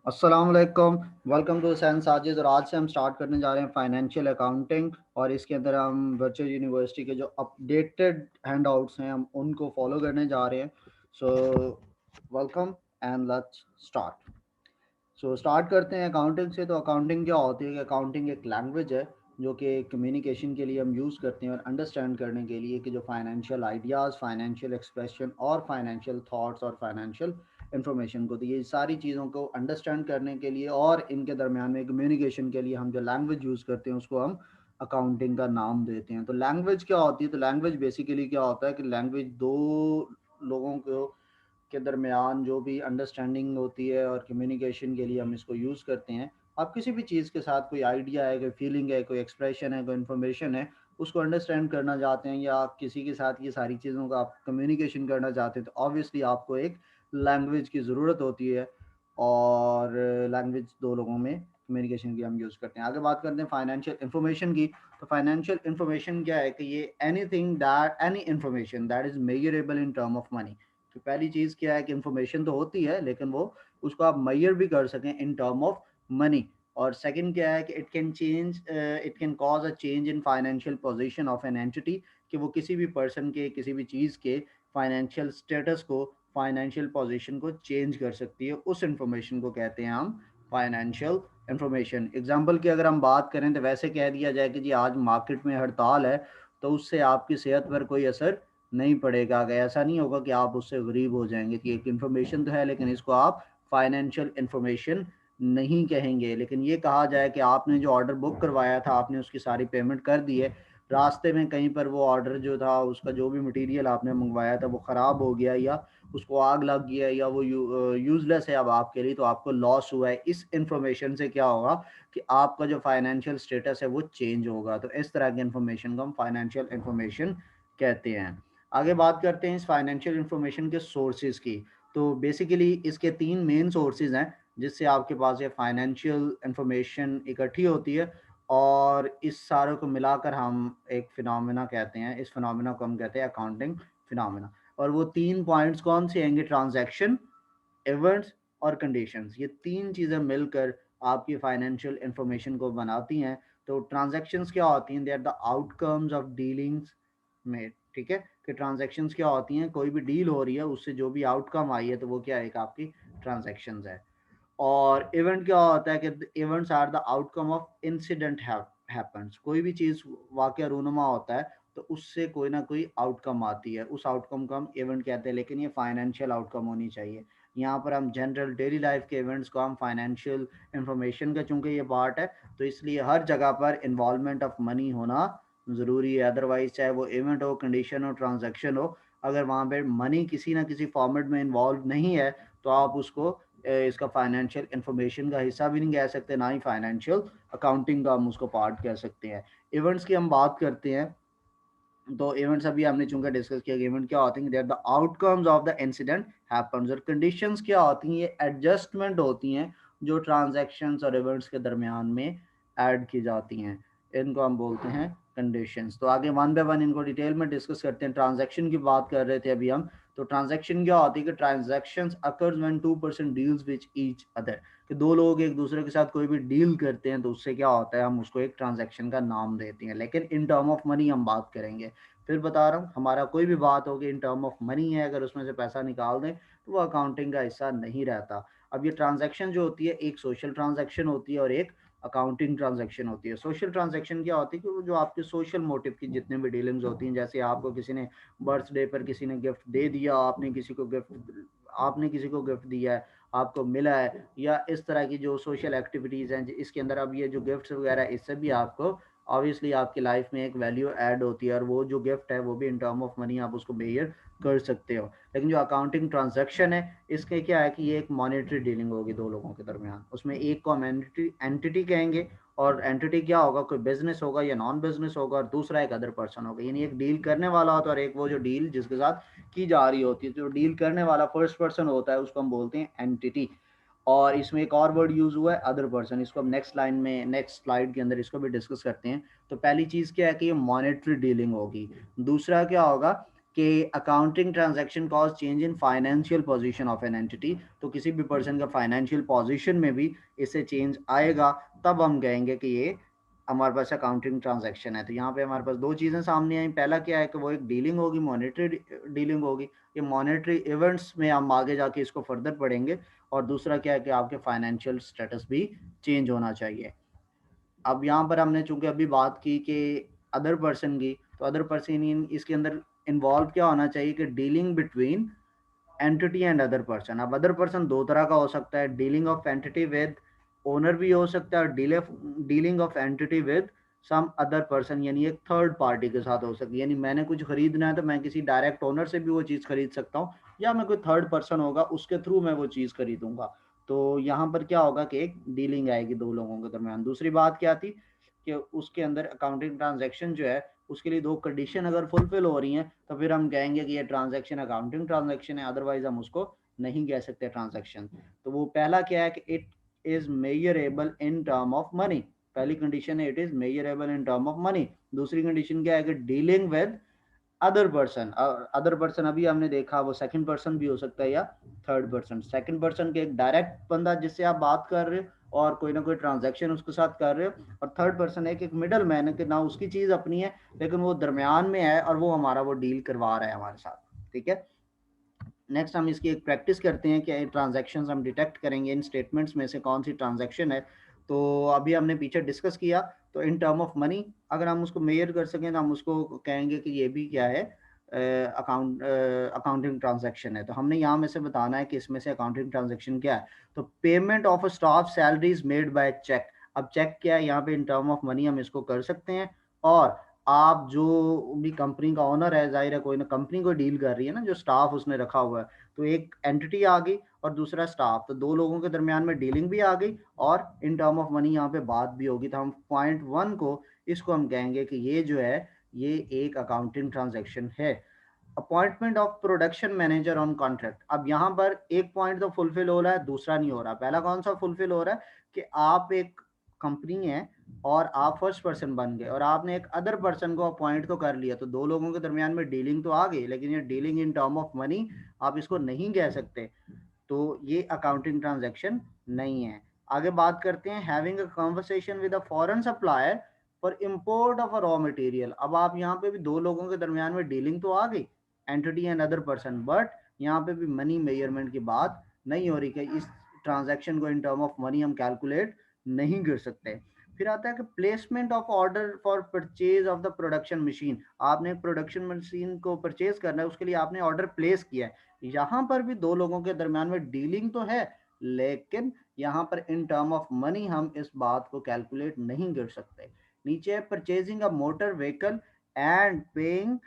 अस्सलाम वालेकुम। Welcome to sense Sajid. और आज से हम स्टार्ट करने जा रहे हैं फाइनेंशियल अकाउंटिंग, और इसके अंदर हम वर्चुअल यूनिवर्सिटी के जो अपडेटेड हैंडआउट्स हैं हम उनको फॉलो करने जा रहे हैं। So welcome and let's start. Start करते हैं अकाउंटिंग से। तो अकाउंटिंग क्या होती है कि अकाउंटिंग एक लैंग्वेज है जो कि कम्युनिकेशन के लिए हम यूज़ करते हैं और अंडरस्टैंड करने के लिए कि जो फाइनेंशियल आइडियाज़, फाइनेंशियल एक्सप्रेशन और फाइनेंशियल थॉट्स और फाइनेंशियल इन्फॉर्मेशन को, तो ये सारी चीज़ों को अंडरस्टैंड करने के लिए और इनके दरमियान में कम्युनिकेशन के लिए हम जो लैंग्वेज यूज़ करते हैं उसको हम अकाउंटिंग का नाम देते हैं। तो लैंग्वेज क्या होती है? तो लैंग्वेज बेसिकली क्या होता है कि लैंग्वेज दो लोगों को के दरमियान जो भी अंडरस्टैंडिंग होती है और कम्युनिकेशन के लिए हम इसको यूज़ करते हैं। आप किसी भी चीज़ के साथ कोई आइडिया है, कोई फीलिंग है, कोई एक्सप्रेशन है, कोई इन्फॉर्मेशन है, उसको अंडरस्टैंड करना चाहते हैं या आप किसी के साथ ये सारी चीज़ों का आप कम्युनिकेशन करना चाहते हैं, तो ऑब्वियसली आपको एक लैंग्वेज की ज़रूरत होती है। और लैंग्वेज दो लोगों में कम्युनिकेशन की हम यूज़ करते हैं। आगे बात करते हैं फाइनेंशियल इन्फॉर्मेशन की। तो फाइनेंशियल इन्फॉर्मेशन क्या है कि ये anything that any information that is measurable in term of money. तो पहली चीज़ क्या है कि इन्फॉर्मेशन तो होती है लेकिन वो उसको आप मेजर भी कर सकें इन टर्म ऑफ मनी। और सेकंड क्या है कि it can cause a change in financial position of an entity, कि वो किसी भी पर्सन के, किसी भी चीज़ के फाइनेंशियल स्टेटस को, फाइनेंशियल पोजीशन को चेंज कर सकती है। उस इंफॉर्मेशन को कहते हैं हम फाइनेंशियल इंफॉर्मेशन। एग्जांपल की अगर हम बात करें तो वैसे कह दिया जाए कि जी आज मार्केट में हड़ताल है, तो उससे आपकी सेहत पर कोई असर नहीं पड़ेगा। अगर ऐसा नहीं होगा कि आप उससे गरीब हो जाएंगे, कि एक इन्फॉर्मेशन तो है लेकिन इसको आप फाइनेंशियल इन्फॉर्मेशन नहीं कहेंगे। लेकिन ये कहा जाए कि आपने जो ऑर्डर बुक करवाया था, आपने उसकी सारी पेमेंट कर दी है, रास्ते में कहीं पर वो ऑर्डर जो था, उसका जो भी मटेरियल आपने मंगवाया था वो ख़राब हो गया या उसको आग लग गया या वो यूज़लेस है अब आपके लिए, तो आपको लॉस हुआ है। इस इंफॉर्मेशन से क्या होगा कि आपका जो फाइनेंशियल स्टेटस है वो चेंज होगा। तो इस तरह की इंफॉर्मेशन को हम फाइनेंशियल इंफॉर्मेशन कहते हैं। आगे बात करते हैं इस फाइनेंशियल इंफॉर्मेशन के सोर्सेज की। तो बेसिकली इसके तीन मेन सोर्सेज हैं जिससे आपके पास ये फाइनेंशियल इंफॉर्मेशन इकट्ठी होती है, और इस सारों को मिलाकर हम एक फिनोमेना कहते हैं। इस फिनोमेना को हम कहते हैं अकाउंटिंग फिनोमेना। और वो तीन पॉइंट्स कौन से होंगे? ट्रांजैक्शन, इवेंट्स और कंडीशंस। ये तीन चीज़ें मिलकर आपकी फाइनेंशियल इंफॉर्मेशन को बनाती हैं। तो ट्रांजैक्शंस क्या होती हैं? They are the outcomes of dealings में। ठीक है, कि ट्रांजैक्शंस क्या होती हैं? कोई भी डील हो रही है, उससे जो भी आउटकम आई है तो वो क्या है? एक आपकी ट्रांजैक्शंस है। और इवेंट क्या होता है कि events are the outcome of incident happens. कोई भी चीज़ वाकया रूनुमा होता है तो उससे कोई ना कोई आउटकम आती है, उस आउटकम को हम इवेंट कहते हैं। लेकिन ये फाइनेंशियल आउटकम होनी चाहिए। यहाँ पर हम जनरल डेली लाइफ के इवेंट्स को हम फाइनेंशियल इंफॉर्मेशन का, चूंकि ये पार्ट है तो इसलिए हर जगह पर इन्वॉल्वमेंट ऑफ मनी होना ज़रूरी है। अदरवाइज चाहे वो इवेंट हो, कंडीशन हो, ट्रांजेक्शन हो, अगर वहाँ पर मनी किसी ना किसी फॉर्मेट में इन्वॉल्व नहीं है तो आप उसको इसका फाइनेंशियल इंफॉर्मेशन का हिस्सा भी नहीं कह सकते, ना ही फाइनेंशियल अकाउंटिंग का हम उसको पार्ट कह सकते हैं। इवेंट्स की हम बात करते हैं। तो इवेंट्स अभी हमने चूंकि डिस्कस किया, इवेंट क्या होती हैं? They are the outcomes of the incident happens. और कंडीशंस क्या होती हैं? ये एडजस्टमेंट होती हैं जो ट्रांजैक्शंस और इवेंट्स के दरमियान में ऐड की जाती हैं। इनको हम बोलते हैं कंडीशंस। तो आगे वन बाय वन इनको डिटेल में डिस्कस करते हैं। ट्रांजैक्शन की बात कर रहे थे अभी हम। तो ट्रांजैक्शन क्या होती है कि transactions occurs when two person deals with each other, कि दो लोग एक दूसरे के साथ कोई भी डील करते हैं तो उससे क्या होता है? हम उसको एक ट्रांजैक्शन का नाम देते हैं। लेकिन इन टर्म ऑफ मनी हम बात करेंगे। फिर बता रहा हूँ, हमारा कोई भी बात होगी इन टर्म ऑफ मनी है, अगर उसमें से पैसा निकाल दें तो वो अकाउंटिंग का हिस्सा नहीं रहता। अब ये ट्रांजैक्शन जो होती है, एक सोशल ट्रांजैक्शन होती है और एक अकाउंटिंग ट्रांजैक्शन होती है। सोशल ट्रांजैक्शन क्या होती है कि वो जो आपके सोशल मोटिव की जितने भी डीलिंग्स होती हैं, जैसे आपको किसी ने बर्थडे पर किसी ने गिफ्ट दे दिया, आपने किसी को गिफ्ट दिया है, आपको मिला है, या इस तरह की जो सोशल एक्टिविटीज़ हैं इसके अंदर, अब ये जो गिफ्ट्स वगैरह, इससे भी आपको ऑब्वियसली आपकी लाइफ में एक वैल्यू ऐड होती है, और वो जो गिफ्ट है वो भी इन टर्म ऑफ मनी आप उसको मेजर कर सकते हो। लेकिन जो अकाउंटिंग ट्रांजैक्शन है, इसके क्या है कि ये एक मॉनेटरी डीलिंग होगी दो लोगों के दरमियान। उसमें एक को हम एंटिटी कहेंगे, और एंटिटी क्या होगा? कोई बिजनेस होगा या नॉन बिजनेस होगा, और दूसरा एक अदर पर्सन होगा। यानी एक डील करने वाला होता है और एक वो जो डील जिसके साथ की जा रही होती है। जो डील करने वाला फर्स्ट पर्सन होता है उसको हम बोलते हैं एंटिटी। और इसमें एक और वर्ड यूज हुआ है अदर पर्सन। इसको हम नेक्स्ट लाइन में, नेक्स्ट स्लाइड के अंदर इसको भी डिस्कस करते हैं। तो पहली चीज क्या है कि ये मॉनेटरी डीलिंग होगी। दूसरा क्या होगा? कि accounting transaction cause change in financial position of an entity, तो किसी भी पर्सन का फाइनेंशियल पोजीशन में भी इससे चेंज आएगा, तब हम कहेंगे कि ये हमारे पास अकाउंटिंग ट्रांजैक्शन है। तो यहाँ पे हमारे पास दो चीज़ें सामने आई। पहला क्या है कि वो एक डीलिंग होगी, मॉनेटरी डीलिंग होगी, ये मॉनेटरी इवेंट्स में हम आगे जाके इसको फर्दर पढ़ेंगे। और दूसरा क्या है कि आपके फाइनेंशियल स्टेटस भी चेंज होना चाहिए। अब यहाँ पर हमने चूंकि अभी बात की कि अदर पर्सन की, तो अदर पर्सन इसके अंदर इन्वॉल्व क्या होना चाहिए कि dealing between entity and other person. अब अदर पर्सन दो तरह का हो सकता है, dealing of entity with owner भी हो सकता है, और dealing of entity with some other person, यानी एक थर्ड पार्टी के साथ हो सकती है। यानी मैंने कुछ खरीदना है तो मैं किसी डायरेक्ट ओनर से भी वो चीज़ खरीद सकता हूँ, या मैं कोई थर्ड पर्सन होगा उसके थ्रू मैं वो चीज़ खरीदूंगा। तो यहाँ पर क्या होगा कि एक डीलिंग आएगी दो लोगों के दरमियान। दूसरी बात क्या थी कि उसके अंदर अकाउंटिंग ट्रांजैक्शन जो है उसके लिए दो कंडीशन अगर फुलफिल हो रही हैं तो फिर हम कहेंगे कि ये ट्रांजैक्शन अकाउंटिंग ट्रांजैक्शन है, अदरवाइज हम उसको नहीं कह सकते ट्रांजैक्शन। तो वो पहला क्या है कि it is measurable in term of money. पहली कंडीशन है it is measurable in term of money. दूसरी कंडीशन क्या है कि dealing with other person. Other person अभी हमने देखा वो सेकंड पर्सन भी हो सकता है या थर्ड पर्सन। सेकंड पर्सन के एक डायरेक्ट बंदा जिससे आप बात कर रहे हो और कोई ना कोई ट्रांजैक्शन उसके साथ कर रहे हो, और थर्ड पर्सन एक मिडल मैन है कि ना उसकी चीज अपनी है लेकिन वो दरमियान में है और वो हमारा वो डील करवा रहा है हमारे साथ। ठीक है, नेक्स्ट हम इसकी एक प्रैक्टिस करते हैं कि ट्रांजैक्शन हम डिटेक्ट करेंगे इन स्टेटमेंट्स में से कौन सी ट्रांजैक्शन है। तो अभी हमने पीछे डिस्कस किया, तो इन टर्म ऑफ मनी अगर हम उसको मेजर कर सकें तो हम उसको कहेंगे कि ये भी क्या है, अकाउंटिंग ट्रांजैक्शन है। तो हमने यहाँ में से बताना है कि इसमें से अकाउंटिंग ट्रांजैक्शन क्या है। तो payment of staff salaries made by cheque. अब चेक क्या है, यहाँ पे इन टर्म ऑफ मनी हम इसको कर सकते हैं। और आप जो भी कंपनी का ओनर है, जाहिर है कोई ना कंपनी को डील कर रही है ना, जो स्टाफ उसने रखा हुआ है, तो एक एंटिटी आ गई और दूसरा स्टाफ, तो दो लोगों के दरमियान में डीलिंग भी आ गई और इन टर्म ऑफ मनी यहाँ पे बात भी होगी। तो हम पॉइंट वन को इसको हम कहेंगे कि ये जो है ये एक अकाउंटिंग ट्रांजैक्शन है। Appointment of production manager on contract. अब यहाँ पर एक पॉइंट तो फुलफिल हो रहा है, दूसरा नहीं हो रहा। पहला कौन सा फुलफिल हो रहा है कि आप एक कंपनी है और आप फर्स्ट पर्सन बन गए और आपने एक अदर पर्सन को अपॉइंट तो कर लिया, तो दो लोगों के दरमियान में डीलिंग तो आ गई, लेकिन ये dealing in term of money आप इसको नहीं कह सकते, तो ये अकाउंटिंग ट्रांजैक्शन नहीं है। आगे बात करते हैं having a conversation with a foreign supplier for import of a raw material. अब आप यहाँ पे भी दो लोगों के दरमियान में डीलिंग तो आ गई, entity and other person, but यहाँ पे भी मनी मेजरमेंट की बात नहीं हो रही कि इस ट्रांजैक्शन को इन टर्म ऑफ मनी हम कैलकुलेट नहीं कर सकते। फिर आता है कि placement of order for purchase of the production machine. आपने प्रोडक्शन मशीन को परचेज करना है, उसके लिए आपने ऑर्डर प्लेस किया है। यहाँ पर भी दो लोगों के दरमियान में डीलिंग तो है, लेकिन यहाँ पर इन टर्म ऑफ मनी हम इस बात को कैलकुलेट नहीं कर सकते। नीचे है purchasing a motor vehicle and paying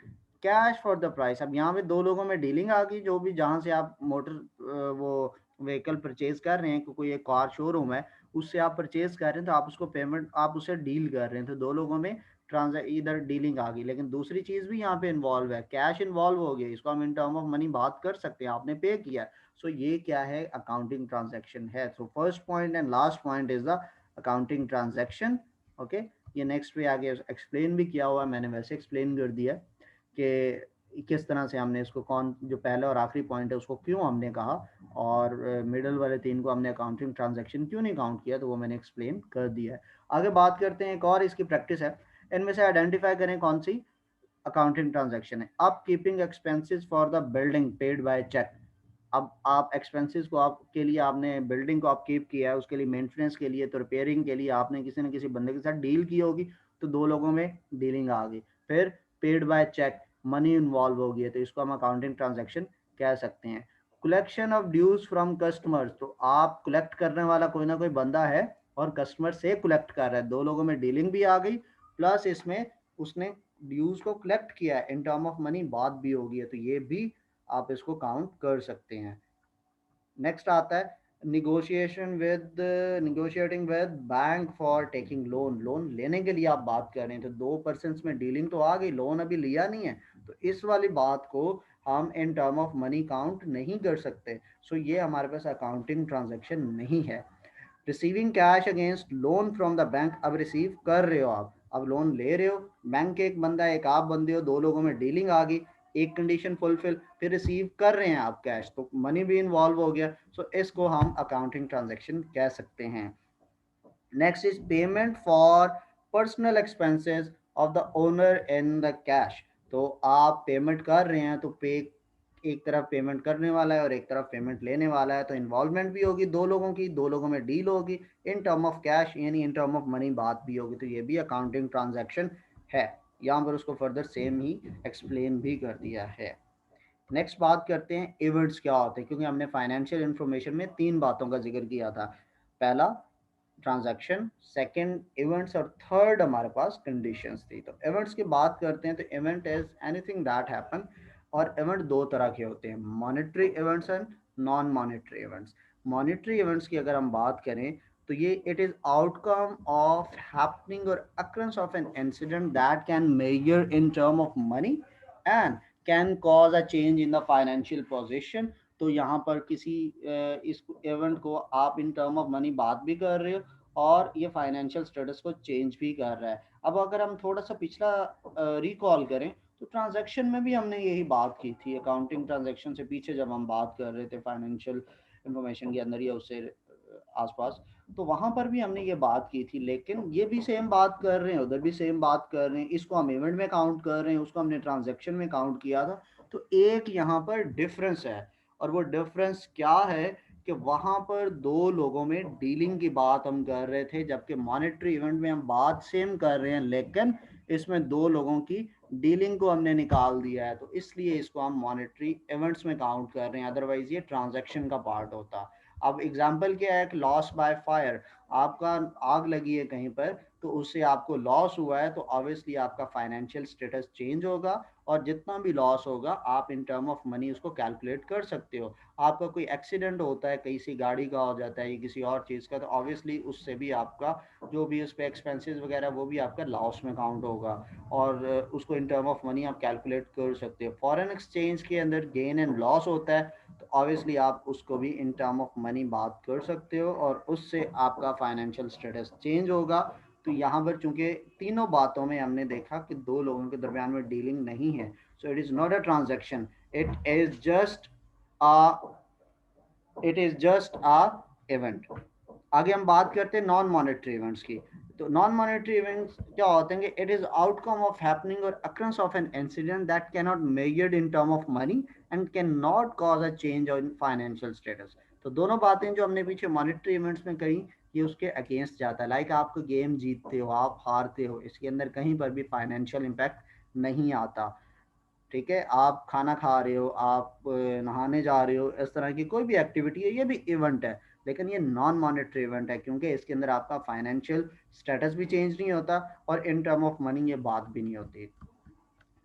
cash for the price. अब यहाँ पे दो लोगों में डीलिंग आ गई, जो भी जहाँ से आप मोटर वो व्हीकल परचेज कर रहे हैं, कोई एक कार शोरूम है उससे आप परचेज कर रहे हैं, तो आप उसको पेमेंट आप उससे डील कर रहे हैं, तो दो लोगों में इधर डीलिंग आ गई। लेकिन दूसरी चीज भी यहाँ पे इन्वॉल्व है, कैश इन्वॉल्व हो गया, इसको हम इन टर्म ऑफ मनी बात कर सकते हैं, आपने पे किया। सो ये क्या है, अकाउंटिंग ट्रांजैक्शन है। So first point and last point is the accounting transaction. Okay, ये नेक्स्ट पे आगे एक्सप्लेन भी किया हुआ है, मैंने वैसे एक्सप्लेन कर दिया कि किस तरह से हमने इसको, कौन जो पहला और आखिरी पॉइंट है उसको क्यों हमने कहा, और मिडल वाले तीन को हमने अकाउंटिंग ट्रांजैक्शन क्यों नहीं काउंट किया, तो वो मैंने एक्सप्लेन कर दिया है। आगे बात करते हैं, एक और इसकी प्रैक्टिस है, इनमें से आइडेंटिफाई करें कौन सी अकाउंटिंग ट्रांजैक्शन है। Up keeping expenses for the building paid by cheque. अब आप एक्सपेंसेस को, आपके लिए आपने बिल्डिंग को आप कीप किया है, उसके लिए मेंटेनेंस के लिए, तो रिपेयरिंग के लिए आपने किसी न किसी बंदे के साथ डील की होगी, तो दो लोगों में डीलिंग आ गई। फिर paid by cheque, money involve हो गई है, तो इसको हम अकाउंटिंग ट्रांजैक्शन कह सकते हैं। Collection of dues from customers, तो आप कलेक्ट करने वाला कोई ना कोई बंदा है और कस्टमर से कलेक्ट कर रहा है, दो लोगों में डीलिंग भी आ गई, प्लस इसमें उसने ड्यूज को कलेक्ट किया है, इन टर्म ऑफ मनी बात भी होगी है, तो ये भी आप इसको काउंट कर सकते हैं। नेक्स्ट आता है negotiating with bank for taking loan. Loan लेने के लिए आप बात कर रहे हैं, तो दो पर्सन में डीलिंग तो आ गई, लोन अभी लिया नहीं है, तो इस वाली बात को हम इन टर्म ऑफ मनी काउंट नहीं कर सकते। सो ये हमारे पास अकाउंटिंग ट्रांजेक्शन नहीं है। Receiving cash against loan from the bank, अब रिसीव कर रहे हो आप, अब लोन ले रहे हो, बैंक के एक बंदा एक आप बंदे हो, दो लोगों में डीलिंग आ गई, एक कंडीशन फुलफिल, फिर रिसीव कर रहे हैं आप कैश, तो मनी भी इन्वॉल्व हो गया, सो इसको हम अकाउंटिंग ट्रांजेक्शन कह सकते हैं। Next is payment for personal expenses of the owner in the cash. तो आप पेमेंट कर रहे हैं तो पे, एक तरफ पेमेंट करने वाला है और एक तरफ पेमेंट लेने वाला है, तो इन्वॉल्वमेंट भी होगी दो लोगों की, दो लोगों में डील होगी इन टर्म ऑफ कैश, यानी इन टर्म ऑफ मनी बात भी होगी, तो ये भी अकाउंटिंग ट्रांजैक्शन है। यहाँ पर उसको फर्दर सेम ही एक्सप्लेन भी कर दिया है। नेक्स्ट बात करते हैं इवेंट्स क्या होते हैं, क्योंकि हमने फाइनेंशियल इंफॉर्मेशन में तीन बातों का जिक्र किया था। पहला ट्रांजैक्शन, सेकंड इवेंट्स, और थर्ड हमारे पास कंडीशंस थी। तो इवेंट्स की बात करते हैं, तो event is anything that happen, और इवेंट दो तरह के होते हैं, monetary events and non monetary events. Monetary events की अगर हम बात करें तो ये it is outcome of happening और occurrence of an incident that can measure in term of money and can cause a change in the financial position. तो यहाँ पर किसी इस इवेंट को आप इन टर्म ऑफ मनी बात भी कर रहे हो और ये फाइनेंशियल स्टेटस को चेंज भी कर रहा है। अब अगर हम थोड़ा सा पिछला रिकॉल करें तो ट्रांजैक्शन में भी हमने यही बात की थी, अकाउंटिंग ट्रांजैक्शन से पीछे जब हम बात कर रहे थे फाइनेंशियल इंफॉर्मेशन के अंदर या उससे आसपास, तो वहां पर भी हमने ये बात की थी, लेकिन ये भी सेम बात कर रहे हैं, उधर भी सेम बात कर रहे हैं, इसको हम इवेंट में काउंट कर रहे हैं, उसको हमने ट्रांजैक्शन में काउंट किया था। तो एक यहाँ पर डिफरेंस है, और वो डिफरेंस क्या है कि वहां पर दो लोगों में डीलिंग की बात हम कर रहे थे, जबकि मॉनेटरी इवेंट में हम बात सेम कर रहे हैं, लेकिन इसमें दो लोगों की डीलिंग को हमने निकाल दिया है, तो इसलिए इसको हम मॉनेटरी इवेंट्स में काउंट कर रहे हैं, अदरवाइज ये ट्रांजैक्शन का पार्ट होता। अब एग्जाम्पल क्या है कि लॉस बाय फायर, आपका आग लगी है कहीं पर, तो उससे आपको लॉस हुआ है, तो ऑब्वियसली आपका फाइनेंशियल स्टेटस चेंज होगा, और जितना भी लॉस होगा आप इन टर्म ऑफ मनी उसको कैलकुलेट कर सकते हो। आपका कोई एक्सीडेंट होता है, किसी गाड़ी का हो जाता है या किसी और चीज़ का, तो ऑब्वियसली उससे भी आपका जो भी उस पर एक्सपेंसेस वगैरह वो भी आपका लॉस में काउंट होगा, और उसको इन टर्म ऑफ मनी आप कैलकुलेट कर सकते हो। फॉरेन एक्सचेंज के अंदर गेन एंड लॉस होता है, तो ऑब्वियसली आप उसको भी इन टर्म ऑफ मनी बात कर सकते हो, और उससे आपका फाइनेंशियल स्टेटस चेंज होगा। तो यहाँ पर चूंकि तीनों बातों में हमने देखा कि दो लोगों के दरमियान में डीलिंग नहीं है, so it is not a transaction, it is just a it is just a event. आगे हम बात करते हैं नॉन मॉनेटरी इवेंट्स की। तो नॉन मॉनेटरी इवेंट्स क्या होते हैं? It is outcome of happening और occurrence of an incident that can not measured in term of money and can not cause a change in financial status. तो दोनों बातें जो हमने पीछे मॉनेटरी इवेंट्स में कही, ये उसके अगेंस्ट जाता है। लाइक आप गेम जीतते हो, आप हारते हो, इसके अंदर कहीं पर भी फाइनेंशियल इम्पैक्ट नहीं आता। ठीक है, आप खाना खा रहे हो, आप नहाने जा रहे हो, इस तरह की कोई भी एक्टिविटी है, ये भी इवेंट है, लेकिन ये नॉन मॉनेटरी इवेंट है, क्योंकि इसके अंदर आपका फाइनेंशियल स्टेटस भी चेंज नहीं होता और इन टर्म ऑफ मनी ये बात भी नहीं होती।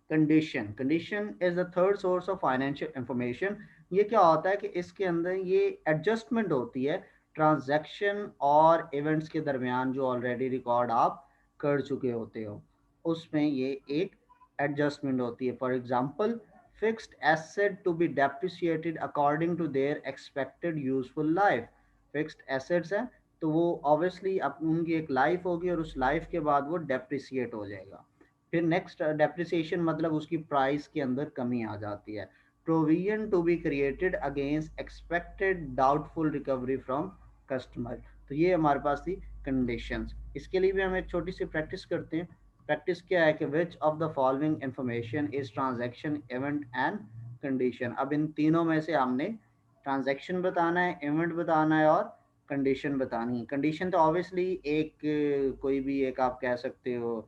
Condition, condition is the third source of financial information. ये क्या होता है कि इसके अंदर ये एडजस्टमेंट होती है ट्रांजैक्शन और इवेंट्स के दरमियान, जो ऑलरेडी रिकॉर्ड आप कर चुके होते हो, उसमें ये एक एडजस्टमेंट होती है। For example, fixed asset to be depreciated according to their expected useful life. Fixed assets हैं तो वो ऑब्वियसली उनकी एक लाइफ होगी, और उस लाइफ के बाद वो डेप्रिसिएट हो जाएगा। फिर नेक्स्ट डेप्रिसिएशन मतलब उसकी प्राइस के अंदर कमी आ जाती है। Provision to be created against expected doubtful recovery from customer. तो ये हमारे पास थी कंडीशंस। इसके लिए भी हम एक छोटी सी प्रैक्टिस करते हैं। प्रैक्टिस क्या है कि which of the following information is transaction, event and condition. अब इन तीनों में से हमने ट्रांजैक्शन बताना है, इवेंट बताना है और कंडीशन बतानी है। कंडीशन तो ऑब्वियसली एक कोई भी एक आप कह सकते हो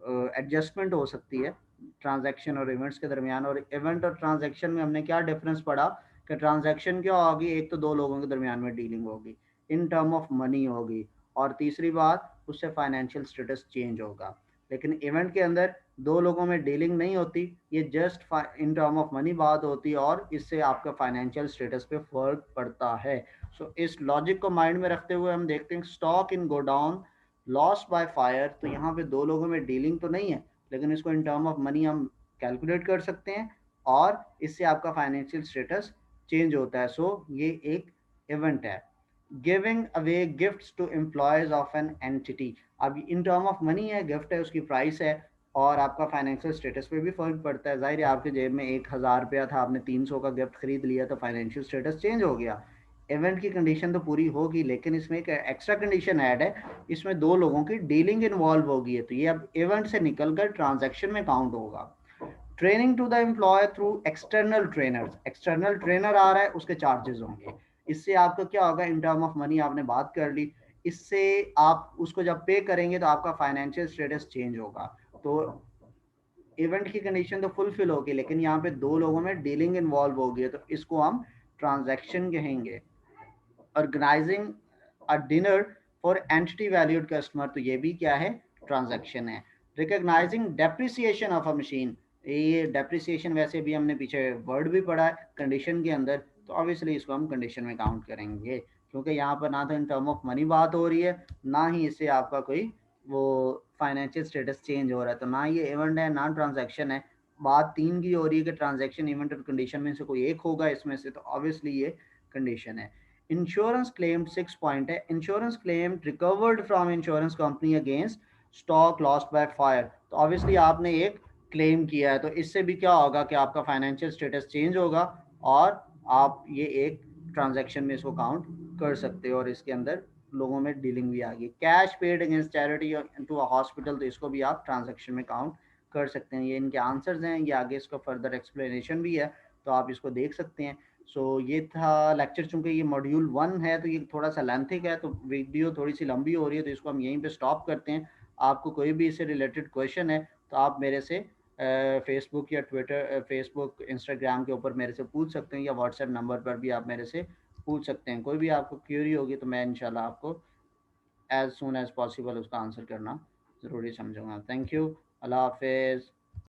एडजस्टमेंट हो सकती है ट्रांजैक्शन और इवेंट्स के दरमियान। और इवेंट और ट्रांजैक्शन में हमने क्या डिफरेंस पढ़ा कि ट्रांजैक्शन क्या होगी, एक तो दो लोगों के दरमियान में डीलिंग होगी, इन टर्म ऑफ मनी होगी, और तीसरी बात उससे फाइनेंशियल स्टेटस चेंज होगा। लेकिन इवेंट के अंदर दो लोगों में डीलिंग नहीं होती, ये just in term of money बात होती है, और इससे आपका फाइनेंशियल स्टेटस पे फर्क पड़ता है। सो इस लॉजिक को माइंड में रखते हुए हम देखते हैं stock in go down, loss by fire. तो यहाँ पे दो लोगों में डीलिंग तो नहीं है, लेकिन इसको इन टर्म ऑफ मनी हम कैलकुलेट कर सकते हैं, और इससे आपका फाइनेंशियल स्टेटस चेंज होता है। सो ये एक इवेंट है। Giving away gifts to employees of an entity, अब इन टर्म ऑफ मनी है, गिफ्ट है, उसकी प्राइस है, और आपका फाइनेंशियल स्टेटस पे भी फ़र्क पड़ता है। ज़ाहिर है आपके जेब में 1000 रुपया था, आपने 300 का गिफ्ट खरीद लिया तो फाइनेंशियल स्टेटस चेंज हो गया। इवेंट की कंडीशन तो पूरी होगी, लेकिन इसमें एक एक्स्ट्रा कंडीशन ऐड है, इसमें 2 लोगों की डीलिंग इन्वॉल्व होगी, तो ये अब इवेंट से निकलकर ट्रांजैक्शन में काउंट होगा। Training to the employee through external trainers, external trainer आ रहा है, उसके चार्जेस होंगे। इससे आपका क्या होगा, इन टर्म ऑफ मनी आपने बात कर ली, इससे आप उसको जब पे करेंगे तो आपका फाइनेंशियल स्टेटस चेंज होगा। तो इवेंट की कंडीशन तो फुलफिल होगी, लेकिन यहाँ पे 2 लोगों में डीलिंग इन्वॉल्व होगी, तो इसको हम ट्रांजैक्शन कहेंगे। Organising a dinner for entity valued customer, तो ये भी क्या है, ट्रांजैक्शन है। Recognising depreciation of a machine, ये डेप्रिसिएशन वैसे भी हमने पीछे वर्ड भी पढ़ा है कंडीशन के अंदर, तो ऑब्वियसली इसको हम कंडीशन में काउंट करेंगे, क्योंकि यहाँ पर ना तो इन टर्म ऑफ मनी बात हो रही है, ना ही इससे आपका कोई वो फाइनेंशियल स्टेटस चेंज हो रहा है, तो ना ये इवेंट है ना ट्रांजैक्शन है। बात 3 की हो रही है कि ट्रांजैक्शन, इवेंट और कंडीशन में से कोई एक होगा इसमें से, तो ऑब्वियसली ये कंडीशन है। इंश्योरेंस क्लेम 6 पॉइंट है, insurance claim recovered from insurance company against stock lost by fire, तो ऑब्वियसली आपने एक क्लेम किया है, तो इससे भी क्या होगा कि आपका फाइनेंशियल स्टेटस चेंज होगा, और आप ये एक ट्रांजैक्शन में इसको काउंट कर सकते हो, और इसके अंदर लोगों में डीलिंग भी आ गई। Cash paid against charity to a hospital, तो इसको भी आप ट्रांजैक्शन में काउंट कर सकते हैं। ये इनके आंसर्स हैं, ये आगे इसका फर्दर एक्सप्लेनेशन भी है, तो आप इसको देख सकते हैं। सो ये था लेक्चर, चूंकि ये मॉड्यूल 1 है तो ये थोड़ा सा लेंथिक है, तो वीडियो थोड़ी सी लंबी हो रही है, तो इसको हम यहीं पे स्टॉप करते हैं। आपको कोई भी इससे रिलेटेड क्वेश्चन है तो आप मेरे से फेसबुक या ट्विटर, फेसबुक इंस्टाग्राम के ऊपर मेरे से पूछ सकते हैं, या व्हाट्सएप नंबर पर भी आप मेरे से पूछ सकते हैं। कोई भी आपको क्यूरी होगी तो मैं इंशाल्लाह आपको एज सुन एज पॉसिबल उसका आंसर करना ज़रूरी समझूंगा। थैंक यू, अल्लाह हाफिज़।